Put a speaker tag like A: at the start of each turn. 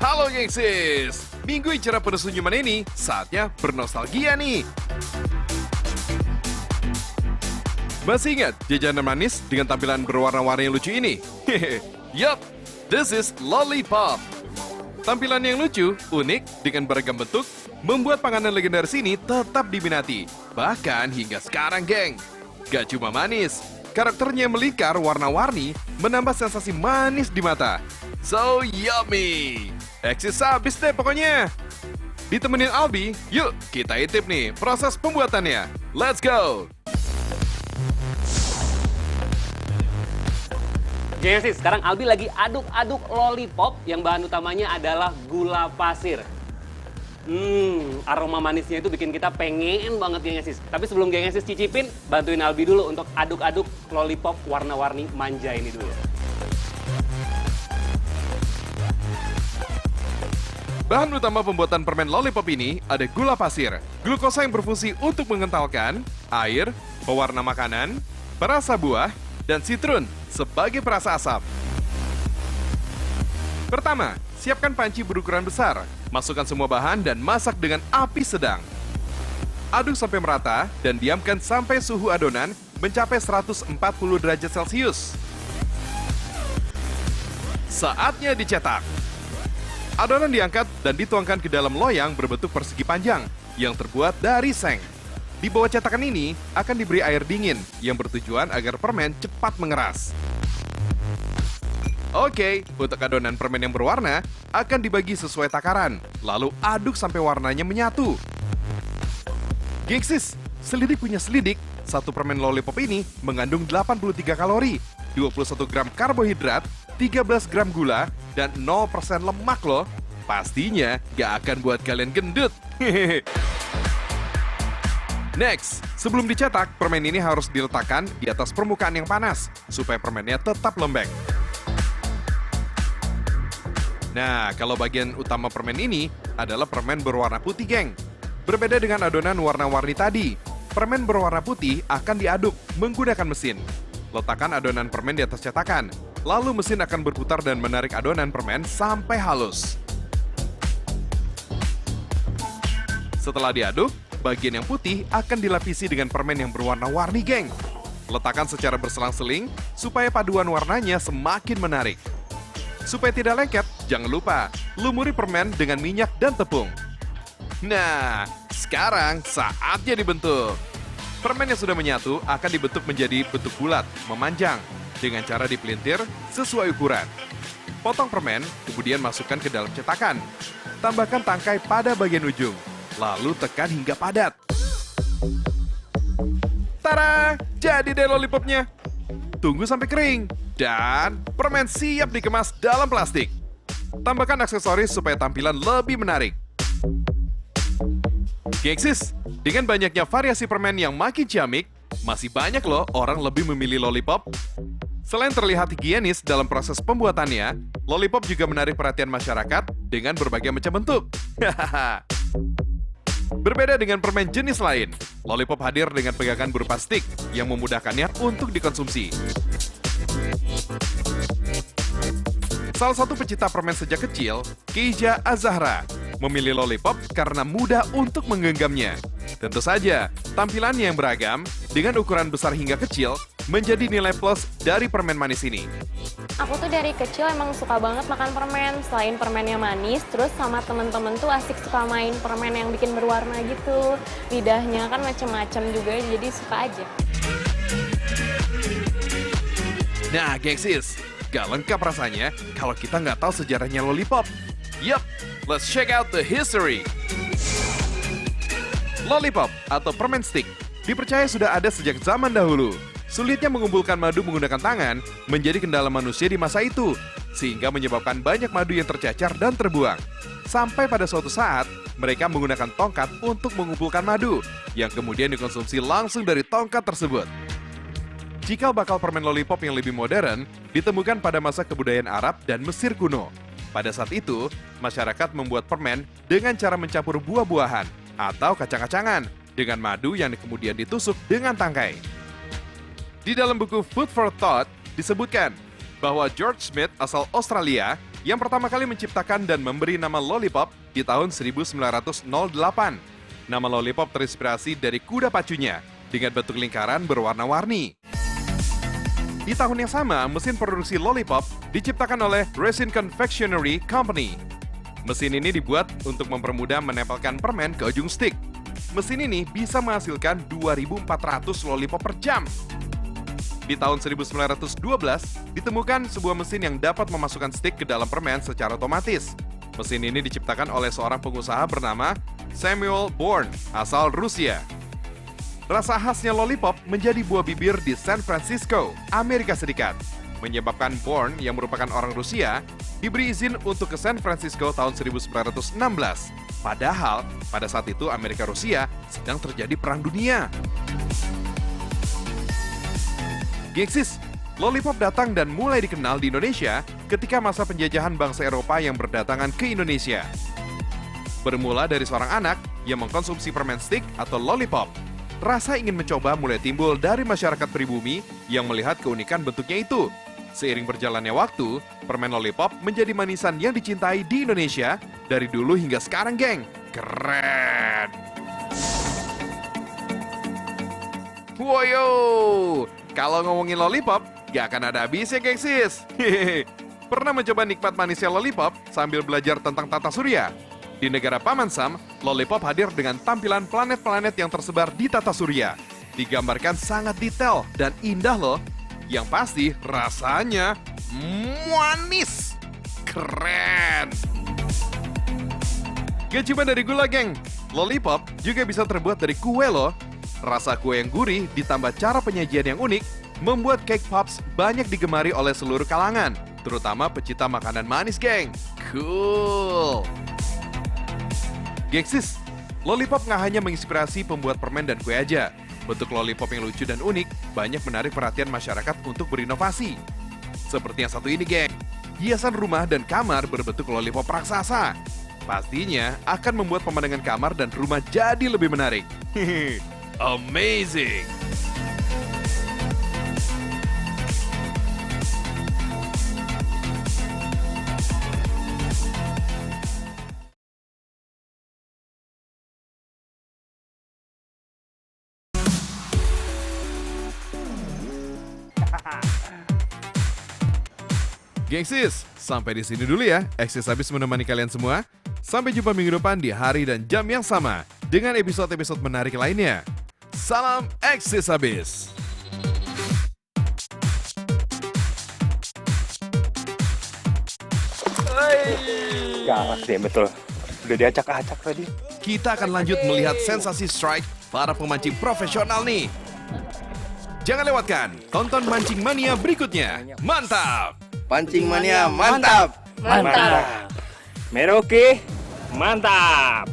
A: Halo gengsis, minggu yang cerah penuh senyuman ini saatnya bernostalgia nih. Masih ingat jajanan manis dengan tampilan berwarna-warni yang lucu ini? Hehe, yup, this is Lollipop. Tampilan yang lucu, unik, dengan beragam bentuk, membuat panganan legendaris ini tetap diminati. Bahkan hingga sekarang, geng. Gak cuma manis, karakternya yang melingkar warna-warni menambah sensasi manis di mata. So yummy! Eksis habis deh pokoknya. Ditemenin Albi, yuk kita intip nih proses pembuatannya. Let's go!
B: Gengsis, sekarang Albi lagi aduk-aduk lollipop yang bahan utamanya adalah gula pasir. Aroma manisnya itu bikin kita pengen banget Gengsis. Tapi sebelum Gengsis cicipin, bantuin Albi dulu untuk aduk-aduk lollipop warna-warni manja ini dulu.
A: Bahan utama pembuatan permen lollipop ini ada gula pasir, glukosa yang berfungsi untuk mengentalkan, air, pewarna makanan, perasa buah, dan sitrun sebagai perasa asam. Pertama, siapkan panci berukuran besar, masukkan semua bahan dan masak dengan api sedang. Aduk sampai merata dan diamkan sampai suhu adonan mencapai 140 derajat Celcius. Saatnya dicetak. Adonan diangkat dan dituangkan ke dalam loyang berbentuk persegi panjang yang terbuat dari seng. Di bawah cetakan ini akan diberi air dingin yang bertujuan agar permen cepat mengeras. Oke, untuk adonan permen yang berwarna akan dibagi sesuai takaran, lalu aduk sampai warnanya menyatu. Gengsis, selidik punya selidik, satu permen lollipop ini mengandung 83 kalori, 21 gram karbohidrat, 13 gram gula, dan 0% lemak loh. Pastinya gak akan buat kalian gendut. Next, sebelum dicetak, permen ini harus diletakkan di atas permukaan yang panas, supaya permennya tetap lembek. Nah, kalau bagian utama permen ini adalah permen berwarna putih, geng. Berbeda dengan adonan warna-warni tadi, permen berwarna putih akan diaduk menggunakan mesin. Letakkan adonan permen di atas cetakan, lalu mesin akan berputar dan menarik adonan permen sampai halus. Setelah diaduk, bagian yang putih akan dilapisi dengan permen yang berwarna-warni, geng. Letakkan secara berselang-seling supaya paduan warnanya semakin menarik. Supaya tidak lengket, jangan lupa lumuri permen dengan minyak dan tepung. Nah, sekarang saatnya dibentuk. Permen yang sudah menyatu akan dibentuk menjadi bentuk bulat, memanjang, dengan cara dipelintir sesuai ukuran. Potong permen, kemudian masukkan ke dalam cetakan. Tambahkan tangkai pada bagian ujung, lalu tekan hingga padat. Tada! Jadi deh lollipopnya. Tunggu sampai kering, dan permen siap dikemas dalam plastik. Tambahkan aksesoris supaya tampilan lebih menarik. Gengsis, dengan banyaknya variasi permen yang makin ciamik, masih banyak loh orang lebih memilih lollipop. Selain terlihat higienis dalam proses pembuatannya, lollipop juga menarik perhatian masyarakat dengan berbagai macam bentuk. Berbeda dengan permen jenis lain, lollipop hadir dengan pegangan berupa stick yang memudahkannya untuk dikonsumsi. Salah satu pecinta permen sejak kecil, Keija Azahra, memilih lollipop karena mudah untuk menggenggamnya. Tentu saja, tampilannya yang beragam, dengan ukuran besar hingga kecil, menjadi nilai plus dari permen manis ini.
C: Aku tuh dari kecil emang suka banget makan permen. Selain permennya manis, terus sama temen-temen tuh asik suka main permen yang bikin berwarna gitu. Lidahnya kan macem-macem juga, jadi suka aja.
A: Nah, gengsis, gak lengkap rasanya kalau kita nggak tahu sejarahnya lollipop. Yup, let's check out the history. Lollipop atau permen stick dipercaya sudah ada sejak zaman dahulu. Sulitnya mengumpulkan madu menggunakan tangan menjadi kendala manusia di masa itu, sehingga menyebabkan banyak madu yang tercacar dan terbuang. Sampai pada suatu saat, mereka menggunakan tongkat untuk mengumpulkan madu, yang kemudian dikonsumsi langsung dari tongkat tersebut. Cikal bakal permen lollipop yang lebih modern ditemukan pada masa kebudayaan Arab dan Mesir kuno. Pada saat itu, masyarakat membuat permen dengan cara mencampur buah-buahan atau kacang-kacangan dengan madu yang kemudian ditusuk dengan tangkai. Di dalam buku Food for Thought disebutkan bahwa George Smith asal Australia yang pertama kali menciptakan dan memberi nama lollipop di tahun 1908. Nama lollipop terinspirasi dari kuda pacunya dengan bentuk lingkaran berwarna-warni. Di tahun yang sama, mesin produksi lollipop diciptakan oleh Resin Confectionery Company. Mesin ini dibuat untuk mempermudah menempelkan permen ke ujung stick. Mesin ini bisa menghasilkan 2.400 lollipop per jam. Di tahun 1912, ditemukan sebuah mesin yang dapat memasukkan stick ke dalam permen secara otomatis. Mesin ini diciptakan oleh seorang pengusaha bernama Samuel Born, asal Rusia. Rasa khasnya lollipop menjadi buah bibir di San Francisco, Amerika Serikat, menyebabkan Born yang merupakan orang Rusia diberi izin untuk ke San Francisco tahun 1916. Padahal, pada saat itu Amerika Rusia sedang terjadi perang dunia. Gengsis, lollipop datang dan mulai dikenal di Indonesia ketika masa penjajahan bangsa Eropa yang berdatangan ke Indonesia. Bermula dari seorang anak yang mengkonsumsi permen stick atau lollipop, rasa ingin mencoba mulai timbul dari masyarakat pribumi yang melihat keunikan bentuknya itu. Seiring berjalannya waktu, permen lollipop menjadi manisan yang dicintai di Indonesia dari dulu hingga sekarang, geng. Keren! Woyo! Kalau ngomongin lollipop, gak akan ada habisnya, gengsis. Pernah mencoba nikmat manisnya lollipop sambil belajar tentang tata surya? Di negara Paman Sam, lollipop hadir dengan tampilan planet-planet yang tersebar di tata surya. Digambarkan sangat detail dan indah loh. Yang pasti rasanya manis. Keren. Gak cuma dari gula, geng. Lollipop juga bisa terbuat dari kue loh. Rasa kue yang gurih ditambah cara penyajian yang unik membuat cake pops banyak digemari oleh seluruh kalangan, terutama pecinta makanan manis, geng. Cool. Gengsis, lollipop nggak hanya menginspirasi pembuat permen dan kue aja. Bentuk lollipop yang lucu dan unik banyak menarik perhatian masyarakat untuk berinovasi. Seperti yang satu ini, geng. Hiasan rumah dan kamar berbentuk lollipop raksasa. Pastinya akan membuat pemandangan kamar dan rumah jadi lebih menarik. Amazing! Gengsis, sampai di sini dulu ya. Eksis habis menemani kalian semua. Sampai jumpa minggu depan di hari dan jam yang sama dengan episode-episode menarik lainnya. Salam Eksis habis.
D: Galak deh, betul. Udah diacak-acak tadi.
A: Kita akan lanjut melihat sensasi strike para pemancing profesional nih. Jangan lewatkan, tonton Mancing Mania berikutnya. Mantap!
D: Pancing Mania, mantap!
B: Mantap. Merauke, mantap.